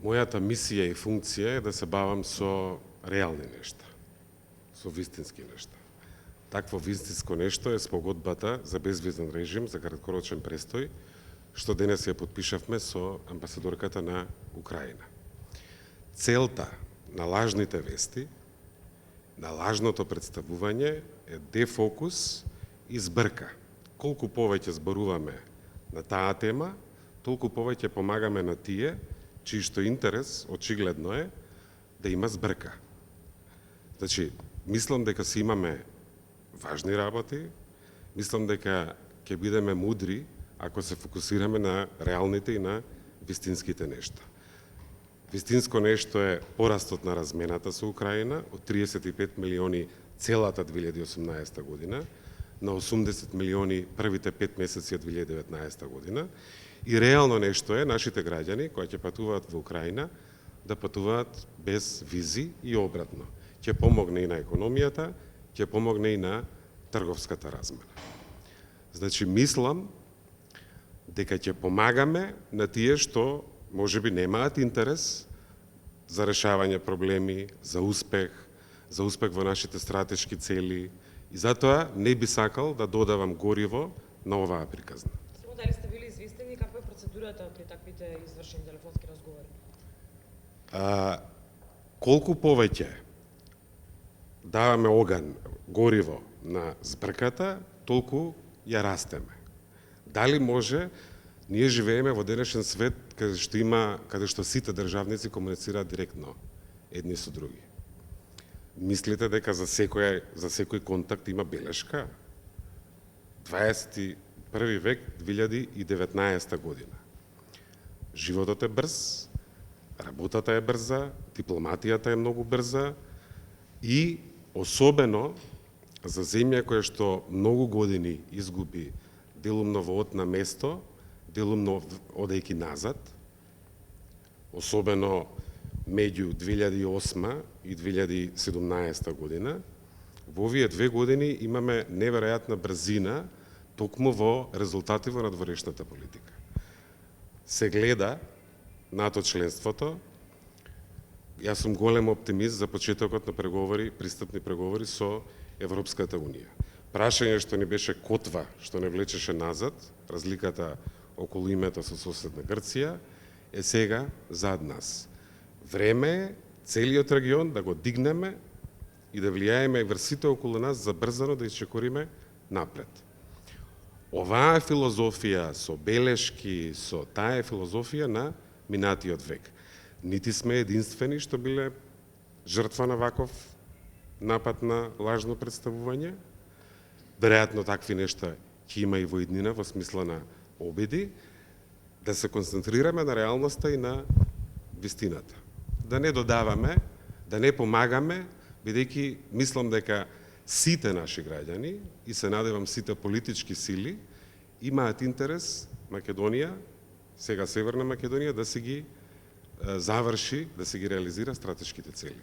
Мојата мисија и функција е да се бавам со реални нешта, со вистински нешта. Такво вистинско нешто е спогодбата за безвизен режим за краткорочен престој, што денес ја подпишавме со амбасадорката на Украина. Целта на лажните вести, на лажното представување е дефокус и збрка. Колку повеќе зборуваме на таа тема, толку повеќе помагаме на тие чиј што интерес очигледно е да има збрка. Значи, мислам дека си имаме важни работи, мислам дека ќе бидеме мудри ако се фокусираме на реалните и на вистинските нешта. Вистинско нешто е порастот на размената со Украина од 35 милиони целата 2018 година на 80 милиони првите 5 месеци од 2019 година. И реално нешто е нашите граѓани кои ќе патуваат во Украина да патуваат без визи и обратно. Ќе помогне и на економијата, ќе помогне и на трговската размена. Значи, мислам дека ќе помагаме на тие што можеби немаат интерес за решавање проблеми, за успех во нашите стратешки цели, и затоа не би сакал да додавам гориво на оваа приказна. Само дали сте били известени каква е процедурата при таквите извршени телефонски разговори? Колку повеќе даваме оган, гориво на збрката, толку ја растеме. Дали може? Ние живееме во денешен свет каде што сите државници комуницираат директно едни со други. Мислите дека за секој контакт има белешка? 21 век, 2019 година. Животот е брз, работата е брза, дипломатијата е многу брза и особено за земја која што многу години изгуби делумно во одна место, делумно одејќи назад, особено меѓу 2008 и 2017 година, во овие 2 години имаме неверојатна брзина токму во резултати во надворешната политика. Се гледа НАТО членството. Јас сум голем оптимист за почетокот на преговори, пристапни преговори со Европската Унија. Прашање што ни беше котва, што не влечеше назад, разликата околу името со соседна Грција, е сега зад нас. Време е целиот регион да го дигнеме и да влијаеме врз сите околу нас забрзано да исчекориме напред. Оваа филозофија со белешки, со таа е филозофија на минатиот век. Нити сме единствени што биле жртва на ваков напад на лажно представување. Веројатно такви нешта ќе има и во иднина во смисла на обиди, да се концентрираме на реалноста и на вистината. Да не додаваме, да не помагаме, бидејќи мислам дека сите наши граѓани и се надевам сите политички сили имаат интерес Македонија, сега Северна Македонија, да се ги заврши, да се ги реализира стратешките цели.